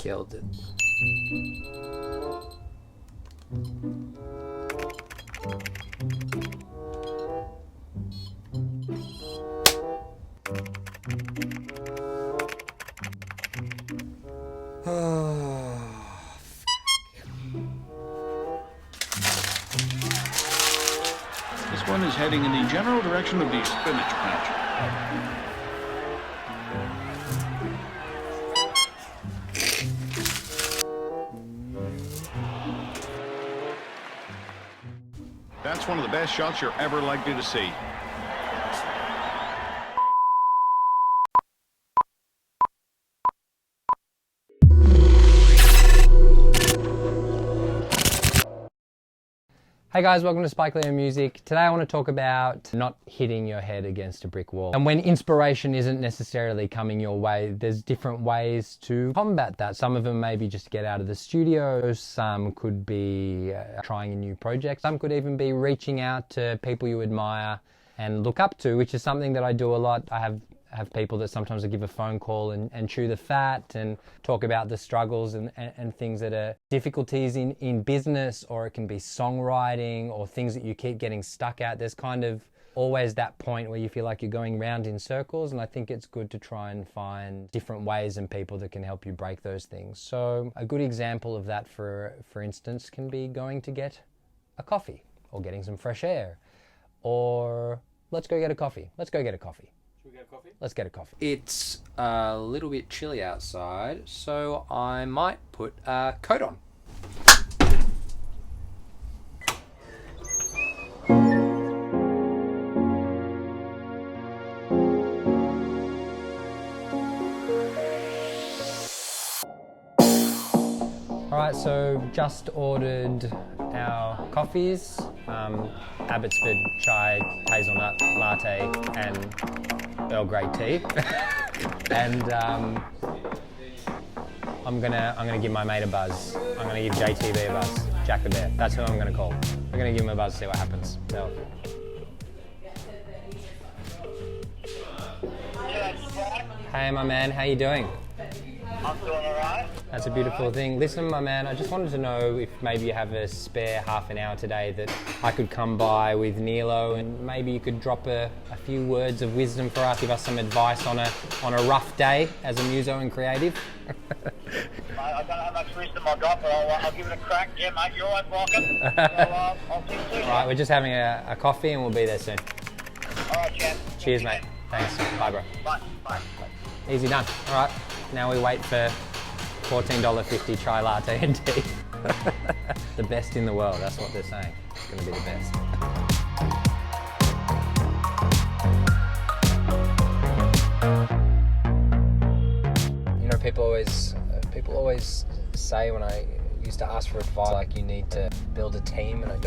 Killed it. This one is heading in the general direction of the spinach patch. That's one of the best shots you're ever likely to see. Hey guys, welcome to Spike Neilo Music. Today I want to talk about not hitting your head against a brick wall. And when inspiration isn't necessarily coming your way, there's different ways to combat that. Some of them maybe just get out of the studio. Some could be trying a new project. Some could even be reaching out to people you admire and look up to, which is something that I do a lot. I have people that sometimes I give a phone call and chew the fat and talk about the struggles and things that are difficulties in business, or it can be songwriting or things that you keep getting stuck at. There's kind of always that point where you feel like you're going round in circles, and I think it's good to try and find different ways and people that can help you break those things. So a good example of that, for instance, can be going to get a coffee or getting some fresh air, or let's go get a coffee. Let's go get a coffee. Should we get a coffee? Let's get a coffee. It's a little bit chilly outside, so I might put a coat on. Alright, so just ordered our coffees, Abbotsford chai, hazelnut latte, and Earl Grey tea. And I'm gonna give my mate a buzz. I'm gonna give JTB a buzz, Jack the Bear. That's who I'm gonna call. I'm gonna give him a buzz, see what happens. So. Hey my man, how you doing? I'm doing alright. That's a beautiful thing. Listen, my man, I just wanted to know if maybe you have a spare half an hour today that I could come by with Neilo, and maybe you could drop a few words of wisdom for us, give us some advice on a rough day as a muso and creative. I don't know how much wisdom I got, but I'll give it a crack. Yeah, mate, you're always welcome. So, I'll see you soon. Alright, we're just having a coffee and we'll be there soon. Alright, champ. Cheers, mate. Thanks. Bye, bro. Bye. Easy done. Alright, now we wait for $14.50 chai latte and tea. The best in the world, that's what they're saying. It's going to be the best. You know, people always say, when I used to ask for advice, like, you need to build a team, and I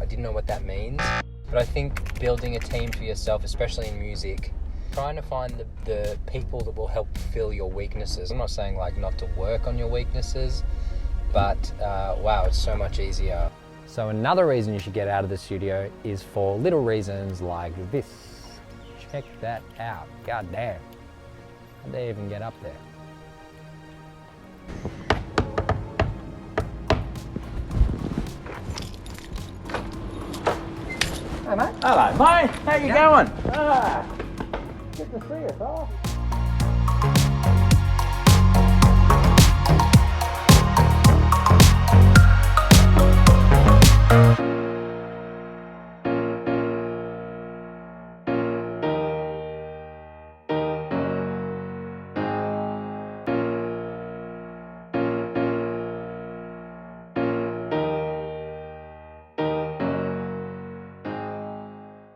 didn't know what that means. But I think building a team for yourself, especially in music, trying to find the people that will help fill your weaknesses. I'm not saying like not to work on your weaknesses, but wow, it's so much easier. So another reason you should get out of the studio is for little reasons like this. Check that out. God damn. How'd they even get up there? Hey mate. Hello mate, how you going? Good to see you, fella.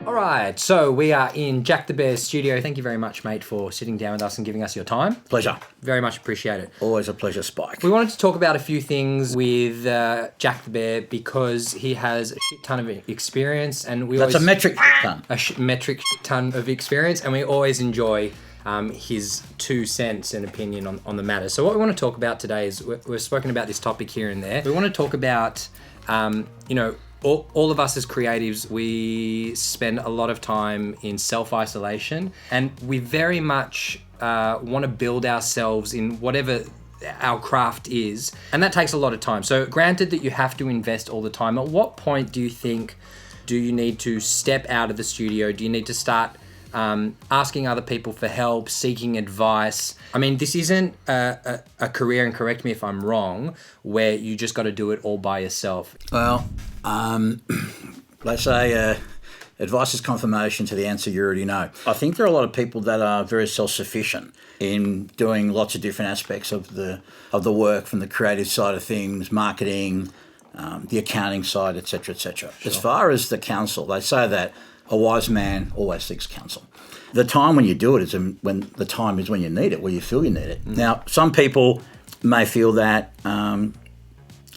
Alright, so we are in Jack the Bear's studio. Thank you very much, mate, for sitting down with us and giving us your time. Pleasure. Very much appreciate it. Always a pleasure, Spike. We wanted to talk about a few things with Jack the Bear because he has a shit ton of experience, and That's a metric ton. Metric ton of experience, and we always enjoy his 2 cents and opinion on the matter. So what we want to talk about today is, we've spoken about this topic here and there. We want to talk about, you know, all of us as creatives, we spend a lot of time in self-isolation, and we very much want to build ourselves in whatever our craft is. And that takes a lot of time. So granted that you have to invest all the time, at what point do you think, do you need to step out of the studio? Do you need to start asking other people for help, seeking advice? I mean, this isn't a career, and correct me if I'm wrong, where you just got to do it all by yourself. Well, they say advice is confirmation to the answer you already know. I think there are a lot of people that are very self-sufficient in doing lots of different aspects of the work, from the creative side of things, marketing, the accounting side, etc., etc. Sure. As far as the counsel, they say that a wise man always seeks counsel. The time when you do it is when the time is when you need it, where you feel you need it. Now, some people may feel that, I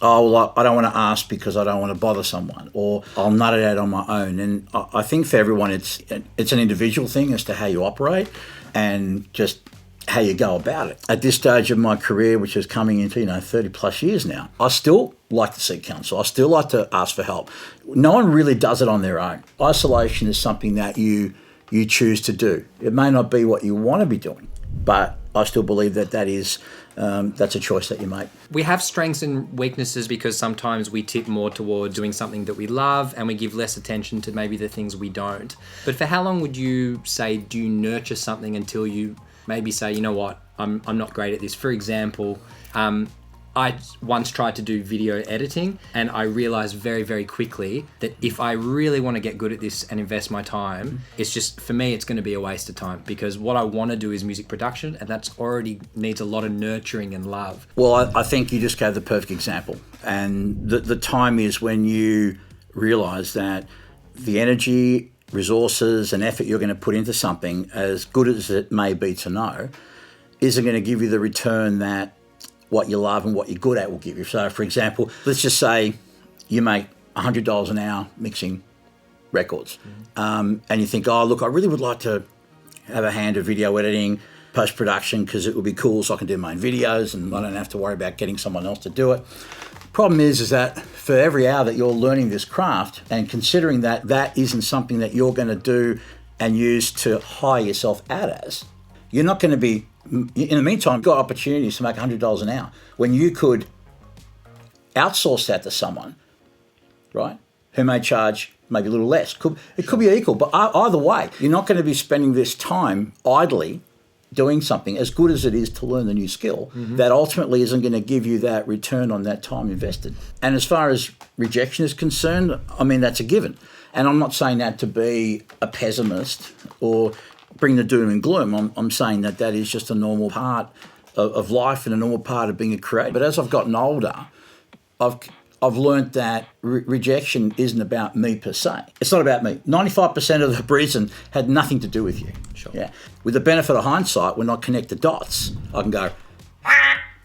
don't want to ask because I don't want to bother someone, or I'll nut it out on my own. And I think for everyone, it's an individual thing as to how you operate and just how you go about it. At this stage of my career, which is coming into 30 plus years now, I still like to seek counsel. I still like to ask for help. No one really does it on their own. Isolation is something that you choose to do. It may not be what you want to be doing, but I still believe that is that's a choice that you make. We have strengths and weaknesses because sometimes we tip more towards doing something that we love and we give less attention to maybe the things we don't. But for how long would you say, do you nurture something until you maybe say, you know what, I'm not great at this? For example, I once tried to do video editing, and I realized very, very quickly that if I really want to get good at this and invest my time, it's just, for me, it's going to be a waste of time, because what I want to do is music production, and that's already needs a lot of nurturing and love. Well, I think you just gave the perfect example. And the time is when you realize that the energy, resources and effort you're going to put into something, as good as it may be to know, isn't going to give you the return that what you love and what you're good at will give you. So, for example, let's just say you make $100 an hour mixing records, and you think, oh, look, I really would like to have a hand of video editing, post-production, because it would be cool so I can do my own videos and I don't have to worry about getting someone else to do it. Problem is that for every hour that you're learning this craft and considering that that isn't something that you're going to do and use to hire yourself out as, you're not going to be, in the meantime, you've got opportunities to make $100 an hour when you could outsource that to someone, right, who may charge maybe a little less. It could be equal, but either way, you're not going to be spending this time idly doing something, as good as it is to learn the new skill, that ultimately isn't going to give you that return on that time invested. And as far as rejection is concerned, I mean, that's a given. And I'm not saying that to be a pessimist or bring the doom and gloom. I'm saying that is just a normal part of life and a normal part of being a creator. But as I've gotten older, I've learned that rejection isn't about me per se. It's not about me. 95% of the reason had nothing to do with you. Sure. Yeah. With the benefit of hindsight, when I connect the dots, I can go,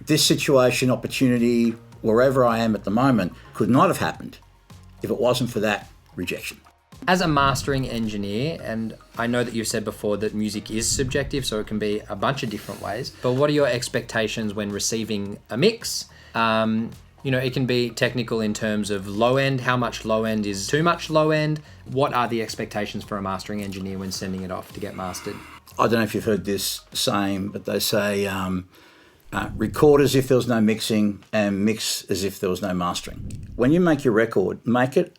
this situation, opportunity, wherever I am at the moment, could not have happened if it wasn't for that rejection. As a mastering engineer, and I know that you've said before that music is subjective, so it can be a bunch of different ways, but what are your expectations when receiving a mix? It can be technical in terms of low end. How much low end is too much low end? What are the expectations for a mastering engineer when sending it off to get mastered? I don't know if you've heard this saying, but they say record as if there was no mixing and mix as if there was no mastering. When you make your record, make it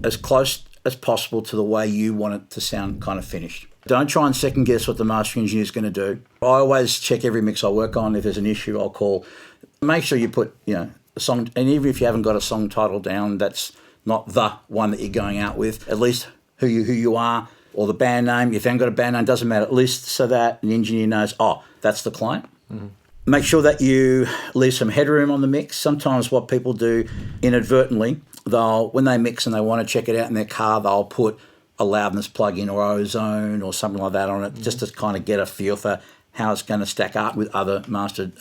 as close as possible to the way you want it to sound kind of finished. Don't try and second guess what the mastering engineer is going to do. I always check every mix I work on. If there's an issue, I'll call. Make sure you put, a song, and even if you haven't got a song title down, that's not the one that you're going out with, at least who you are, or the band name. If you haven't got a band name, doesn't matter, at least so that the engineer knows, that's the client. Make sure that you leave some headroom on the mix. Sometimes what people do inadvertently, when they mix and they want to check it out in their car, they'll put a loudness plug-in or ozone or something like that on it, just to kind of get a feel for how it's going to stack up with other mastered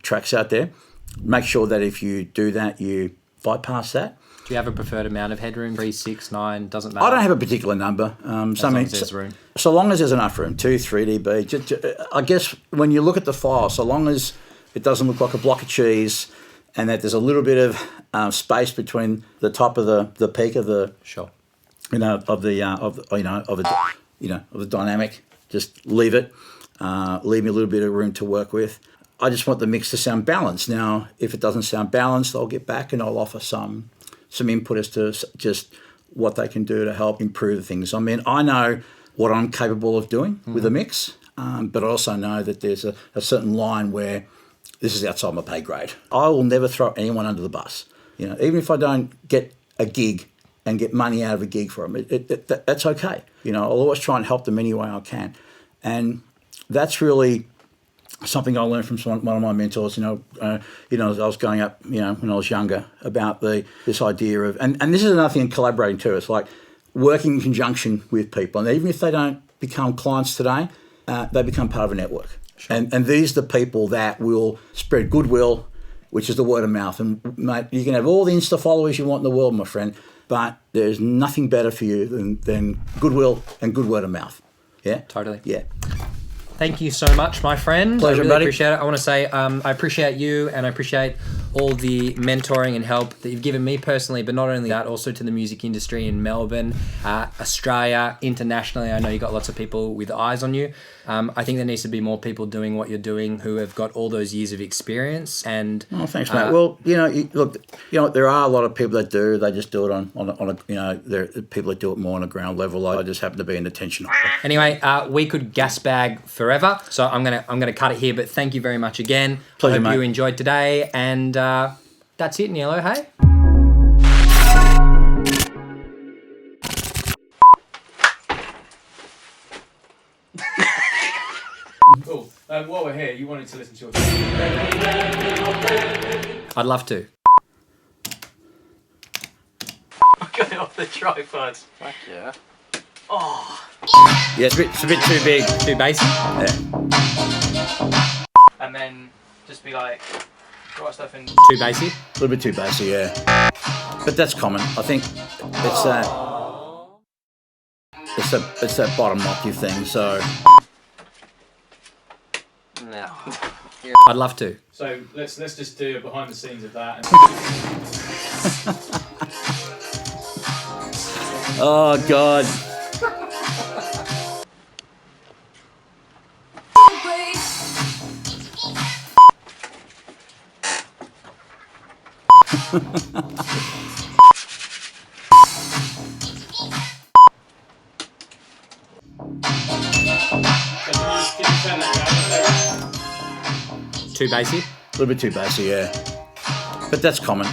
tracks out there. Make sure that if you do that, you bypass that. Do you have a preferred amount of headroom? 3, 6, 9, doesn't matter? I don't have a particular number. As long as there's room. So long as there's enough room, 2, 3 dB. I guess when you look at the file, so long as it doesn't look like a block of cheese and that there's a little bit of space between the top of the peak of the sure. Of the dynamic, just leave it. Leave me a little bit of room to work with. I just want the mix to sound balanced. Now, if it doesn't sound balanced, I'll get back and I'll offer some input as to just what they can do to help improve things. I mean, I know what I'm capable of doing with a mix, but I also know that there's a certain line where this is outside my pay grade. I will never throw anyone under the bus. You know, even if I don't get a gig and get money out of a gig for them, that's okay. You know, I'll always try and help them any way I can. And that's really something I learned from one of my mentors. As I was growing up, when I was younger, about this idea of, and this is another thing in collaborating too. It's like working in conjunction with people, and even if they don't become clients today, they become part of a network. Sure. And these are the people that will spread goodwill, which is the word of mouth. And mate, you can have all the Insta followers you want in the world, my friend, but there's nothing better for you than goodwill and good word of mouth. Yeah, Totally. Yeah. Thank you so much, my friend. Pleasure, I really buddy. appreciate it. I want to say I appreciate you, and I appreciate all the mentoring and help that you've given me personally, but not only that, also to the music industry in Melbourne, Australia, internationally. I know you've got lots of people with eyes on you. I think there needs to be more people doing what you're doing who have got all those years of experience. And oh, thanks, mate. Well, look, there are a lot of people that do. They just do it on a there are people that do it more on a ground level. I just happen to be an attention. Anyway, we could gas bag forever, so I'm gonna cut it here. But thank you very much again. Pleasure, I hope mate. you enjoyed today, and that's it, Neilo. Hey. Cool. While we're here, you wanted to listen to your... I'd love to. Got it off the tripod. Fuck yeah. Yeah, it's a bit too big. Too basic. Yeah. And then just be like, write stuff in... Too basic. A little bit too basic, yeah. But that's common. I think it's that bottom octave thing. So No. I'd love to. So let's just do a behind the scenes of that. oh god. Too basic. A little bit too basic, yeah. But that's common.